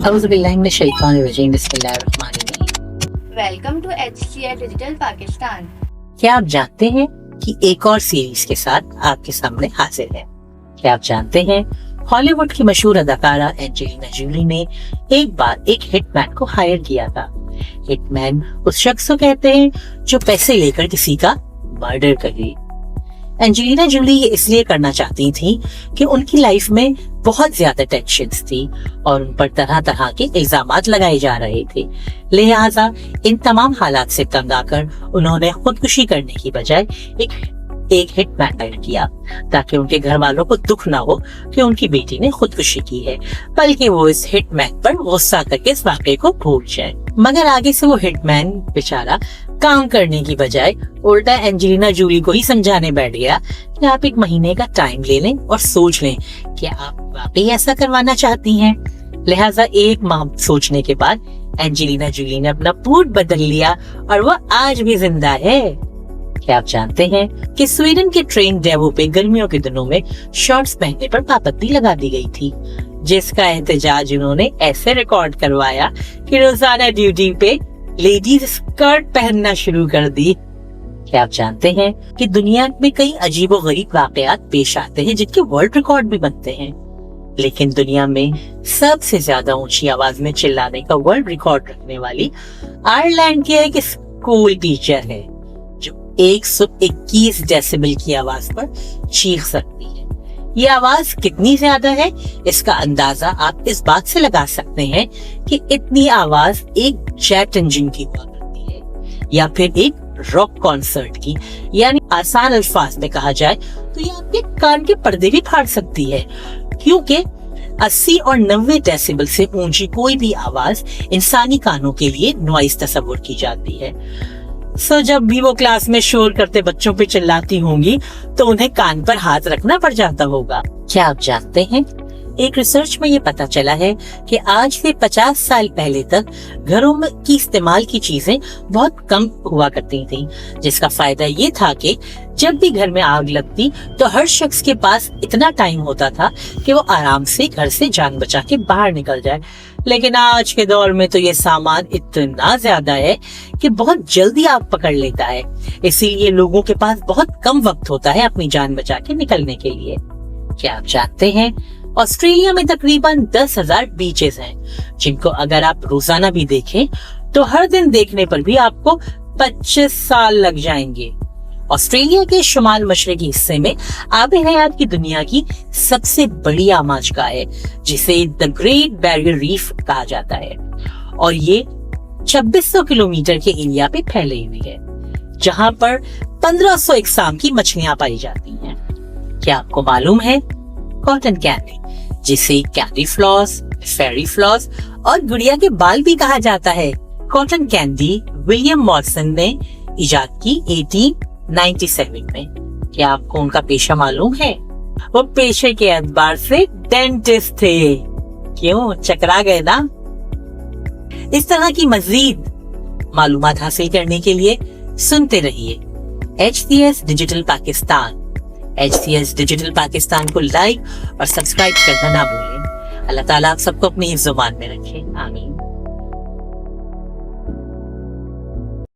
औज़ुबिल्लाहिमिनश्शैतानिर्रजीम, बिस्मिल्लाहिर्रहमानिर्रहीम। Welcome to HCI digital Pakistan. क्या आप जानते हैं कि एक और सीरीज के साथ आपके सामने हाजिर है? क्या आप जानते हैं हॉलीवुड की मशहूर अदाकारा एंजेलिना जूली ने एक बार एक हिटमैन को हायर किया था। हिटमैन उस शख्स को कहते हैं जो पैसे लेकर किसी का मर्डर करे। एंजेलिना जूली ये इसलिए करना चाहती थी कि उनकी लाइफ में बहुत ज्यादा टेंशन्स थी और उन पर तरह तरह के इल्जामात लगाए जा रहे थे। लिहाजा इन तमाम हालात से तंग आकर उन्होंने खुदकुशी करने की बजाय एक हिटमैन हायर किया ताकि उनके घर वालों को दुख ना हो कि उनकी बेटी ने खुदकुशी की है, बल्कि वो इस हिटमैन पर गुस्सा करके इस वाकये को भूल जाए। मगर आगे से वो हिटमैन बेचारा काम करने की बजाय उल्टा एंजेलिना जूली को ही समझाने बैठ गया कि आप एक महीने का टाइम ले लें और सोच लें कि आप वाकई ऐसा करवाना चाहती हैं। लिहाजा एक माह सोचने के बाद एंजेलिना जूली ने अपना मूड बदल लिया और वो आज भी जिंदा है। क्या आप जानते हैं कि स्वीडन के ट्रेन डेपो पे गर्मियों के दिनों में शॉर्ट्स पहनने पर पाबंदी लगा दी गई थी, जिसका एहतजाज उन्होंने ऐसे रिकॉर्ड करवाया कि रोजाना ड्यूटी पे लेडीज स्कर्ट पहनना शुरू कर दी। क्या आप जानते हैं कि दुनिया में कई अजीबो गरीब वाकयात पेश आते हैं जिनके वर्ल्ड रिकॉर्ड भी बनते हैं, लेकिन दुनिया में सबसे ज्यादा ऊंची आवाज में चिल्लाने का वर्ल्ड रिकॉर्ड रखने वाली आयरलैंड की एक स्कूल टीचर है जो 121 डेसिबल की आवाज पर चीख सकती है। ये आवाज कितनी ज्यादा है इसका अंदाजा आप इस बात से लगा सकते हैं कि इतनी आवाज एक जेट इंजन की हुआ करती है या फिर एक रॉक कॉन्सर्ट की। यानी आसान अल्फाज में कहा जाए तो ये आपके कान के पर्दे भी फाड़ सकती है, क्योंकि 80 और 90 डेसिबल से ऊंची कोई भी आवाज इंसानी कानों के लिए नॉइज तस्वुर की जाती है। जब भी वो क्लास में शोर करते बच्चों पे चिल्लाती होंगी तो उन्हें कान पर हाथ रखना पड़ जाता होगा। क्या आप जानते हैं एक रिसर्च में ये पता चला है कि आज से 50 साल पहले तक घरों में की इस्तेमाल की चीजें बहुत कम हुआ करती थीं, जिसका फायदा ये था कि जब भी घर में आग लगती तो हर शख्स के पास इतना टाइम होता था कि वो आराम से घर से जान बचा के बाहर निकल जाए। लेकिन आज के दौर में तो ये सामान इतना ज्यादा है कि बहुत जल्दी आग पकड़ लेता है, इसीलिए लोगों के पास बहुत कम वक्त होता है अपनी जान बचा के निकलने के लिए। क्या आप जानते हैं ऑस्ट्रेलिया में तकरीबन 10,000 बीचेस हैं, जिनको अगर आप रोजाना भी देखें तो हर दिन देखने पर भी आपको 25 साल लग जाएंगे। ऑस्ट्रेलिया के शुमाल मशरकी हिस्से में आबे हयात की दुनिया की सबसे बड़ी आमाजगाह है, जिसे द ग्रेट बैरियर रीफ कहा जाता है, और ये 2600 किलोमीटर के एरिया पे फैली हुई है, जहां पर 1500 इकसाम की मछलियां पाई जाती हैं। क्या आपको मालूम है कॉटन कैंडी, जिसे कैंडी फ्लॉस, फेरी फ्लॉस और गुड़िया के बाल भी कहा जाता है, कॉटन कैंडी विलियम मॉरिसन ने इजाद की 1897 में। क्या आपको उनका पेशा मालूम है? वो पेशे के एतबार से डेंटिस्ट थे। क्यों चकरा गए ना? इस तरह की मजीद मालूमात हासिल करने के लिए सुनते रहिए HCS digital Pakistan. HCS digital Pakistan को लाइक और सब्सक्राइब करना ना भूलें। अल्लाह ताला आप सबको अपनी हिफ्ज़-ओ-मान में रखे। आमीन।